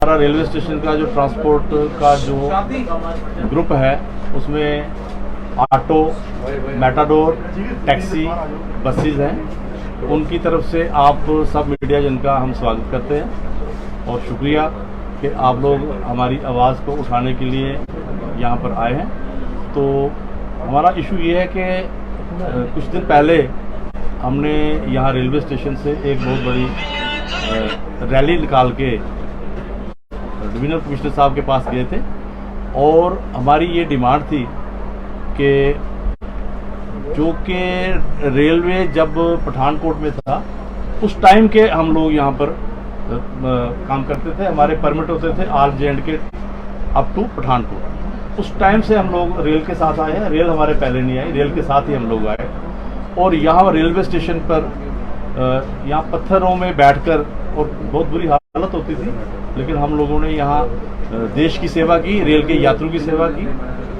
हमारा railway station का जो ट्रांसपोर्ट का जो ग्रुप है उसमें ऑटो, मेटाडोर, टैक्सी, बसेस हैं। उनकी तरफ से आप सब मीडिया जन का हम स्वागत करते हैं और शुक्रिया कि आप लोग हमारी आवाज़ को उठाने के लिए यहाँ पर आए हैं। तो हमारा इशू ये है कि कुछ दिन पहले हमने यहाँ रेलवे स्टेशन से एक बहुत बड़ी रैली निकाल के डिविजनल कमिश्नर साहब के पास गए थे और हमारी ये डिमांड थी कि जो कि रेलवे जब पठानकोट में था उस टाइम के हम लोग यहाँ पर काम करते थे, हमारे परमिट होते थे RJ&K अप टू पठानकोट। उस टाइम से हम लोग रेल के साथ आए हैं। रेल हमारे पहले नहीं आई, रेल के साथ ही हम लोग आए और यहाँ रेलवे स्टेशन पर यहाँ पत्थरों में बैठकर और बहुत बुरी हालत होती थी, लेकिन हम लोगों ने यहाँ देश की सेवा की, रेल के यात्रियों की सेवा की।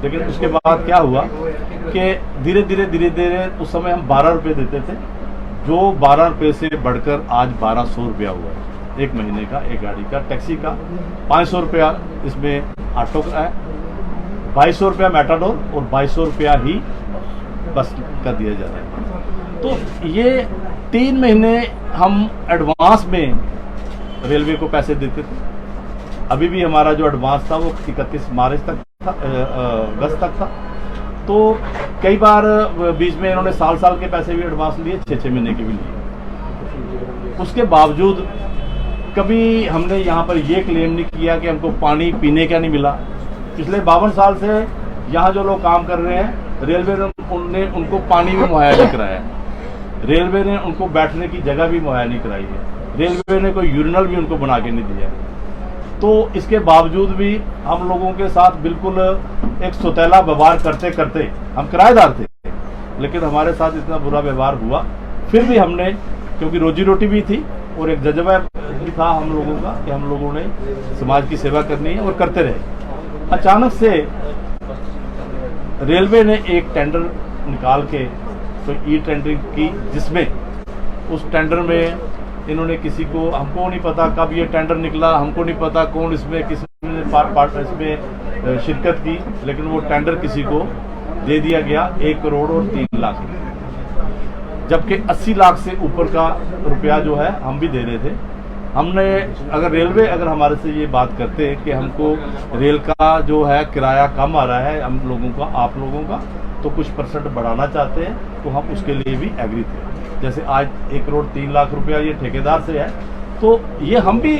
लेकिन उसके बाद क्या हुआ कि धीरे धीरे उस समय हम 12 रुपये देते थे, जो 12 रुपये से बढ़कर आज 1200 रुपया हुआ है एक महीने का, एक गाड़ी का। टैक्सी का 500 रुपया इसमें ऑटो का है, 2200 रुपया मेटाडोर और 2200 रुपया ही बस का दिया जा रहा है। तो ये 3 महीने हम एडवांस में रेलवे को पैसे देते थे। अभी भी हमारा जो एडवांस था वो 31 मार्च तक था, अगस्त तक था। तो कई बार बीच में इन्होंने साल के पैसे भी एडवांस लिए, 6 महीने के भी लिए। उसके बावजूद कभी हमने यहाँ पर ये क्लेम नहीं किया कि हमको पानी पीने का नहीं मिला। पिछले 52 साल से यहाँ जो लोग काम कर रहे हैं, रेलवे ने उनको पानी भी मुहैया नहीं कराया है, रेलवे ने उनको बैठने की जगह भी मुहैया नहीं कराई है, रेलवे ने कोई यूरिनल भी उनको बना के नहीं दिया है। तो इसके बावजूद भी हम लोगों के साथ बिल्कुल एक सौतेला व्यवहार करते करते, हम किराएदार थे लेकिन हमारे साथ इतना बुरा व्यवहार हुआ, फिर भी हमने, क्योंकि रोजी रोटी भी थी और एक जज्बा भी था हम लोगों का कि हम लोगों ने समाज की सेवा करनी है और करते रहे। अचानक से रेलवे ने एक टेंडर निकाल के तो ई-टेंडरिंग की, जिसमें उस टेंडर में इन्होंने किसी को, हमको नहीं पता कब ये टेंडर निकला, हमको नहीं पता कौन इसमें किसने पार्ट इसमें शिरकत की, लेकिन वो टेंडर किसी को दे दिया गया 1 करोड़ और 3 लाख, जबकि 80 लाख से ऊपर का रुपया जो है हम भी दे रहे थे। हमने रेलवे अगर हमारे से ये बात करते कि हमको रेल का जो है किराया कम आ रहा है हम लोगों का, आप लोगों का, तो कुछ परसेंट बढ़ाना चाहते हैं, तो हम उसके लिए भी एग्री थे। जैसे आज 1 करोड़ 3 लाख रुपया ये ठेकेदार से है, तो ये हम भी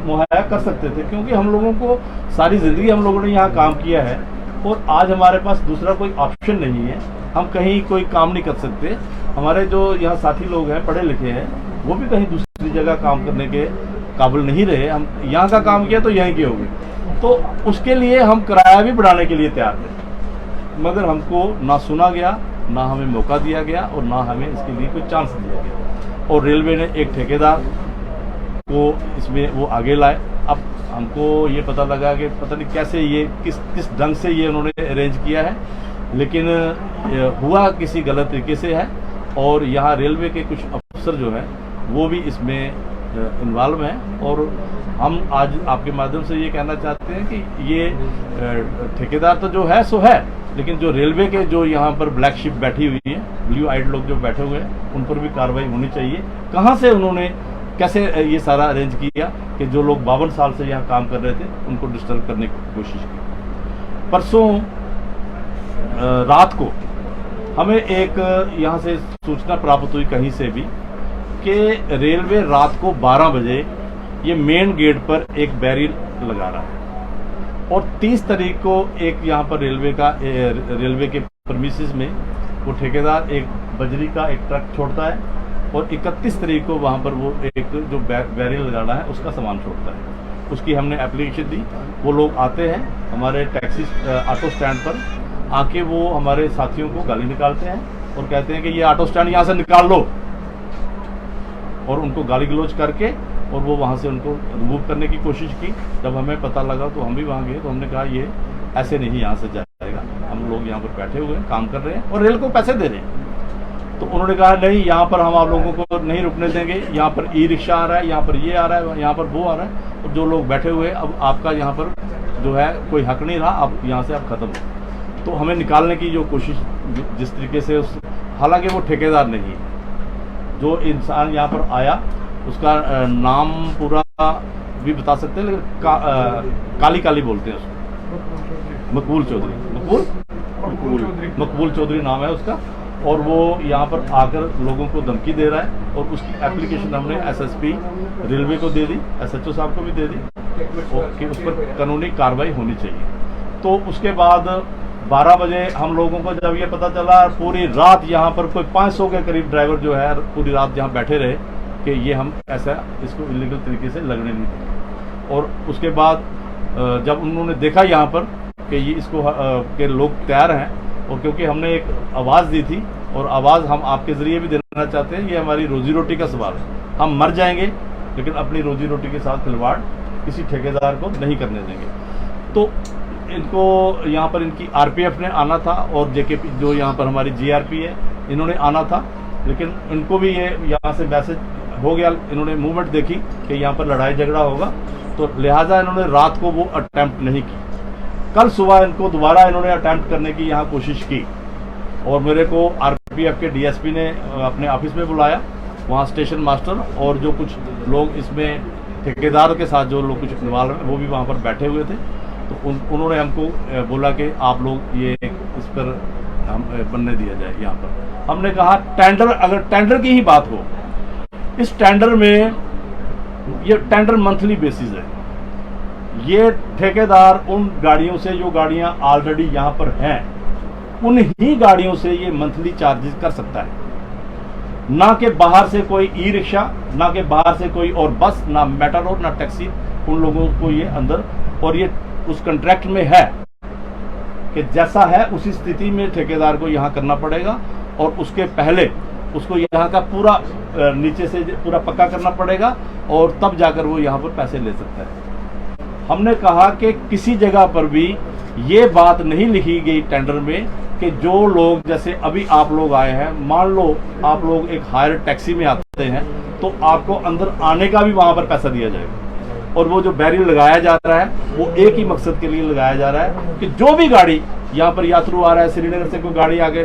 मुहैया कर सकते थे, क्योंकि हम लोगों को सारी ज़िंदगी हम लोगों ने यहाँ काम किया है और आज हमारे पास दूसरा कोई ऑप्शन नहीं है, हम कहीं कोई काम नहीं कर सकते। हमारे जो यहाँ साथी लोग हैं, पढ़े लिखे हैं, वो भी कहीं दूसरी जगह काम करने के काबिल नहीं रहे, हम यहाँ का काम किया तो यहीं के हो गए। तो उसके लिए हम किराया भी बढ़ाने के लिए तैयार थे, मगर हमको ना सुना गया, ना हमें मौका दिया गया और ना हमें इसके लिए कोई चांस दिया गया। और रेलवे ने एक ठेकेदार को इसमें वो आगे लाए। अब हमको ये पता लगा कि पता नहीं कैसे ये किस ढंग से ये उन्होंने अरेंज किया है, लेकिन हुआ किसी गलत तरीके से है और यहाँ रेलवे के कुछ अफसर जो हैं वो भी इसमें इन्वॉल्व हैं। और हम आज आपके माध्यम से ये कहना चाहते हैं कि ये ठेकेदार तो जो है सो है, लेकिन जो रेलवे के जो यहाँ पर ब्लैक शिप बैठी हुई है, ब्लू आइड लोग जो बैठे हुए हैं, उन पर भी कार्रवाई होनी चाहिए। कहाँ से उन्होंने कैसे ये सारा अरेंज किया कि जो लोग 52 साल से यहाँ काम कर रहे थे उनको डिस्टर्ब करने की कोशिश की। परसों रात को हमें एक यहाँ से सूचना प्राप्त हुई कहीं से भी कि रेलवे रात को 12 बजे ये मेन गेट पर एक बैरियर लगा रहा है और 30 तारीख को एक यहाँ पर रेलवे के परमिसेस में वो ठेकेदार एक बजरी का एक ट्रक छोड़ता है और 31 तारीख को वहाँ पर वो एक जो बैरियर लगाना है उसका सामान छोड़ता है। उसकी हमने एप्लीकेशन दी, वो लोग आते हैं हमारे टैक्सी ऑटो स्टैंड पर आके, वो हमारे साथियों को गाली निकालते हैं और कहते हैं कि ये ऑटो स्टैंड यहाँ से निकाल लो, और उनको गाली गलौज करके और वो वहाँ से उनको रिमूव करने की कोशिश की। जब हमें पता लगा तो हम भी वहाँ गए, तो हमने कहा ये ऐसे नहीं यहाँ से जाएगा, हम लोग यहाँ पर बैठे हुए हैं, काम कर रहे हैं और रेल को पैसे दे रहे हैं। तो उन्होंने कहा नहीं, यहाँ पर हम आप लोगों को नहीं रुकने देंगे, यहाँ पर ई रिक्शा आ रहा है, यहाँ पर ये आ रहा है, यहाँ पर वो आ रहा है, और जो लोग बैठे हुए हैं अब आपका यहाँ पर जो है कोई हक नहीं रहा, आप यहाँ से आप ख़त्म हो। तो हमें निकालने की जो कोशिश जिस तरीके से हालांकि वो ठेकेदार नहीं है, जो इंसान यहाँ पर आया उसका नाम पूरा भी बता सकते हैं, लेकिन काली काली बोलते हैं उसको, मकबूल चौधरी नाम है उसका। और वो यहाँ पर आकर लोगों को धमकी दे रहा है, और उसकी एप्लीकेशन हमने एसएसपी रेलवे को दे दी, एसएचओ साहब को भी दे दी, और कि उस पर कानूनी कार्रवाई होनी चाहिए। तो उसके बाद 12 बजे हम लोगों को जब ये पता चला, पूरी रात यहाँ पर कोई 500 के करीब ड्राइवर जो है पूरी रात यहाँ बैठे रहे कि ये हम ऐसा इसको इलीगल तरीके से लगने नहीं देंगे। और उसके बाद जब उन्होंने देखा यहाँ पर कि ये इसको के लोग तैयार हैं, और क्योंकि हमने एक आवाज़ दी थी, और आवाज़ हम आपके ज़रिए भी देना चाहते हैं, ये हमारी रोजी रोटी का सवाल है, हम मर जाएंगे लेकिन अपनी रोजी रोटी के साथ खिलवाड़ किसी ठेकेदार को नहीं करने देंगे। तो इनको यहाँ पर इनकी आरपीएफ ने आना था, और जेकेपी जो यहाँ पर हमारी जीआरपी है, इन्होंने आना था, लेकिन इनको भी ये यहाँ से मैसेज हो गया, इन्होंने मूवमेंट देखी कि यहाँ पर लड़ाई झगड़ा होगा, तो लिहाजा इन्होंने रात को वो अटैम्प्ट नहीं की। कल सुबह इनको दोबारा इन्होंने अटैम्प्ट करने की यहाँ कोशिश की, और मेरे को आरपीएफ के डीएसपी ने अपने ऑफिस में बुलाया, वहाँ स्टेशन मास्टर और जो कुछ लोग इसमें ठेकेदार के साथ जो लोग कुछ इन्वॉल्व हैं वो भी वहाँ पर बैठे हुए थे। तो उन्होंने हमको बोला कि आप लोग ये इस पर हम बनने दिया जाए यहाँ पर। हमने कहा टेंडर, अगर टेंडर की ही बात हो, इस टेंडर में ये टेंडर मंथली बेसिस है, ये ठेकेदार उन गाड़ियों से जो गाड़ियां ऑलरेडी यहाँ पर हैं उन्हीं गाड़ियों से ये मंथली चार्जेस कर सकता है, ना कि बाहर से कोई ई रिक्शा, ना कि बाहर से कोई और बस, ना मेटाडोर, ना टैक्सी, उन लोगों को ये अंदर, और ये उस कॉन्ट्रैक्ट में है कि जैसा है उसी स्थिति में ठेकेदार को यहाँ करना पड़ेगा, और उसके पहले उसको यहाँ का पूरा नीचे से पूरा पक्का करना पड़ेगा, और तब जाकर वो यहाँ पर पैसे ले सकता है। हमने कहा कि किसी जगह पर भी ये बात नहीं लिखी गई टेंडर में कि जो लोग, जैसे अभी आप लोग आए हैं, मान लो आप लोग एक हायर टैक्सी में आते हैं तो आपको अंदर आने का भी वहाँ पर पैसा दिया जाएगा, और वो जो बैरियर लगाया जा रहा है वो एक ही मकसद के लिए लगाया जा रहा है कि जो भी गाड़ी यहाँ पर यात्रु आ रहा है, श्रीनगर से कोई गाड़ी आगे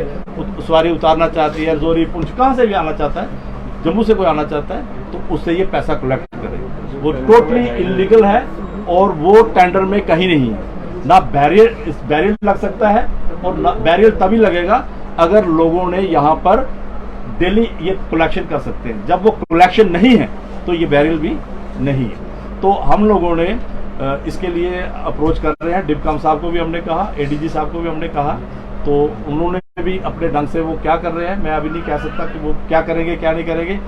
सवारी उतारना चाहती है, जोरी पुंछ कहाँ से भी आना चाहता है, जम्मू से कोई आना चाहता है, तो उससे ये पैसा कलेक्ट करे। वो टोटली इलीगल है, और वो टेंडर में कहीं नहीं है। ना बैरियर लग सकता है, और ना बैरियर तभी लगेगा अगर लोगों ने यहाँ पर डेली ये कलेक्शन कर सकते हैं। जब वो कलेक्शन नहीं है तो ये बैरियर भी नहीं है। तो हम लोगों ने इसके लिए अप्रोच कर रहे हैं, डिप्कॉम साहब को भी हमने कहा, एडीजी साहब को भी हमने कहा, तो उन्होंने भी अपने ढंग से वो क्या कर रहे हैं, मैं अभी नहीं कह सकता कि वो क्या करेंगे क्या नहीं करेंगे।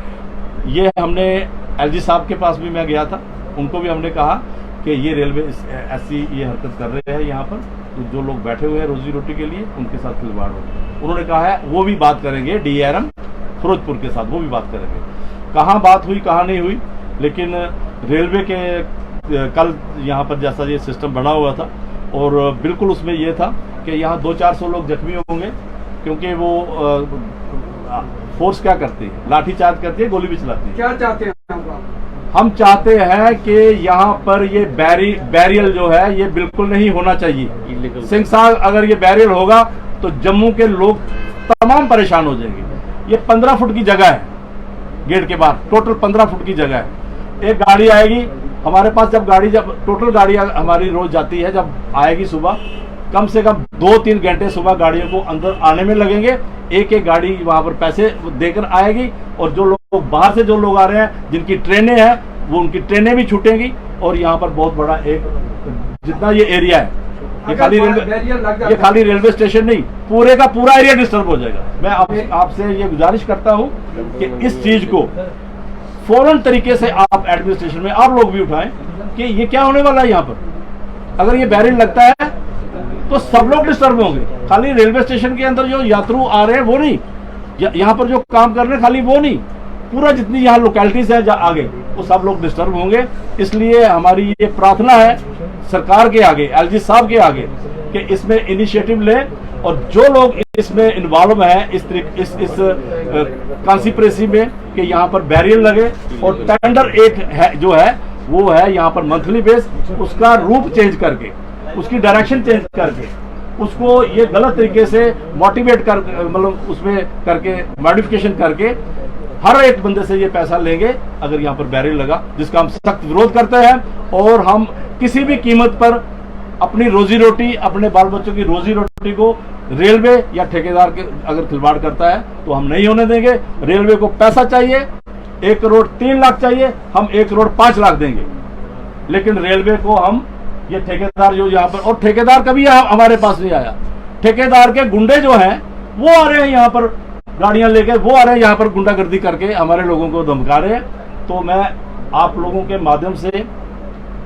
ये हमने एलजी साहब के पास भी मैं गया था, उनको भी हमने कहा कि ये रेलवे ऐसी ये हरकत कर रहे हैं यहाँ पर, तो जो लोग बैठे हुए हैं रोजी रोटी के लिए उनके साथ खिलवाड़ हो। उन्होंने कहा है वो भी बात करेंगे डीआरएम फिरोजपुर के साथ, वो भी बात करेंगे। कहाँ बात हुई कहाँ नहीं हुई, लेकिन रेलवे के कल यहाँ पर जैसा ये सिस्टम बना हुआ था, और बिल्कुल उसमें ये था कि यहाँ 200-400 लोग जख्मी होंगे, क्योंकि वो फोर्स क्या करती है, लाठी चार्ज करती है, गोली भी चलाती है। क्या चाहते हैं हम चाहते हैं कि यहाँ पर ये बैरियर जो है ये बिल्कुल नहीं होना चाहिए। सिंह साहब, अगर ये बैरियर होगा तो जम्मू के लोग तमाम परेशान हो जाएंगे। ये 15 फुट की जगह है गेट के बाहर, टोटल 15 फुट की जगह है। एक गाड़ी आएगी हमारे पास, जब टोटल गाड़ियाँ हमारी रोज जाती है, जब आएगी सुबह, कम से कम 2-3 घंटे सुबह गाड़ियों को अंदर आने में लगेंगे। एक एक गाड़ी वहां पर पैसे देकर आएगी, और जो लोग बाहर से जो लोग आ रहे हैं, जिनकी ट्रेनें हैं, वो उनकी ट्रेनें भी छूटेंगी। और यहाँ पर बहुत बड़ा एक जितना ये एरिया है, ये खाली रेलवे स्टेशन नहीं, पूरे का पूरा एरिया डिस्टर्ब हो जाएगा। मैं आपसे ये गुजारिश करता हूँ कि इस चीज को फौरन तरीके से आप एडमिनिस्ट्रेशन में आप लोग भी उठाएं कि ये क्या होने वाला है यहाँ पर। अगर ये बैरियर लगता है तो सब लोग डिस्टर्ब होंगे, खाली रेलवे स्टेशन के अंदर जो यात्रु आ रहे हैं वो नहीं, यहाँ पर जो काम कर रहे हैं खाली वो नहीं, पूरा जितनी यहाँ लोकेलिटीज है आगे, वो सब लोग डिस्टर्ब होंगे। इसलिए हमारी ये प्रार्थना है सरकार के आगे, एलजी साहब के आगे, कि इसमें इनिशिएटिव लें, और जो लोग इसमें इन्वॉल्व है इस कॉन्स्पिरेसी में कि यहाँ पर बैरियर लगे, और टेंडर एक है जो है वो है यहाँ पर मंथली बेस, उसका रूप चेंज करके, उसकी डायरेक्शन चेंज करके, उसको ये गलत तरीके से मोटिवेट कर, मतलब उसमें करके मॉडिफिकेशन करके हर एक बंदे से ये पैसा लेंगे अगर यहाँ पर बैरियर लगा, जिसका हम सख्त विरोध करते हैं। और हम किसी भी कीमत पर अपनी रोजी रोटी, अपने बाल बच्चों की रोजी रोटी को रेलवे या ठेकेदार के अगर खिलवाड़ करता है तो हम नहीं होने देंगे। रेलवे को पैसा चाहिए, 1 करोड़ 3 लाख चाहिए, हम 1 करोड़ 5 लाख देंगे, लेकिन रेलवे को हम ये ठेकेदार जो यहाँ पर, और ठेकेदार कभी हमारे पास नहीं आया, ठेकेदार के गुंडे जो हैं वो आ रहे हैं यहाँ पर गाड़ियां लेके, वो आ रहे हैं यहाँ पर गुंडागर्दी करके हमारे लोगों को धमका रहे हैं। तो मैं आप लोगों के माध्यम से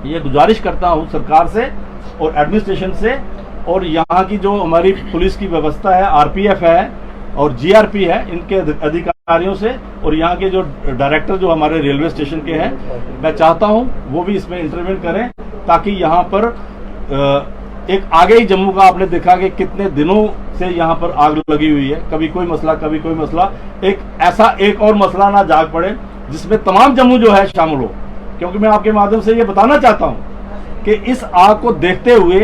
ये गुजारिश करता हूँ सरकार से और एडमिनिस्ट्रेशन से, और यहाँ की जो हमारी पुलिस की व्यवस्था है, आरपीएफ है और जीआरपी है, इनके अधिकारियों से, और यहाँ के जो डायरेक्टर जो हमारे रेलवे स्टेशन के हैं, मैं चाहता हूँ वो भी इसमें इंटरवेन करें, ताकि यहाँ पर एक आगे ही जम्मू का आपने देखा कि कितने दिनों से यहाँ पर आग लगी हुई है, कभी कोई मसला कभी कोई मसला, एक ऐसा एक और मसला ना जाग पड़े जिसमें तमाम जम्मू जो है शामिल हो। क्योंकि मैं आपके माध्यम से ये बताना चाहता हूँ कि इस आग को देखते हुए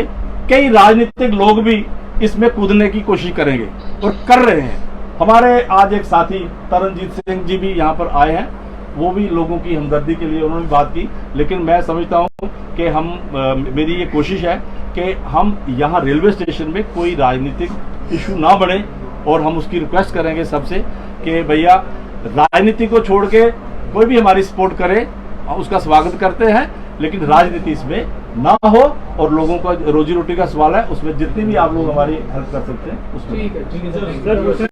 कई राजनीतिक लोग भी इसमें कूदने की कोशिश करेंगे और कर रहे हैं। हमारे आज एक साथी तरनजीत सिंह जी भी यहाँ पर आए हैं, वो भी लोगों की हमदर्दी के लिए उन्होंने बात की, लेकिन मैं समझता हूँ कि मेरी ये कोशिश है कि हम यहाँ रेलवे स्टेशन में कोई राजनीतिक इशू ना बने, और हम उसकी रिक्वेस्ट करेंगे सबसे कि भैया राजनीति को छोड़ के कोई भी हमारी सपोर्ट करे, उसका स्वागत करते हैं, लेकिन राजनीति इसमें ना हो, और लोगों का रोजी रोटी का सवाल है, उसमें जितनी भी आप लोग हमारी हेल्प कर सकते हैं उसमें। ठीक है सर।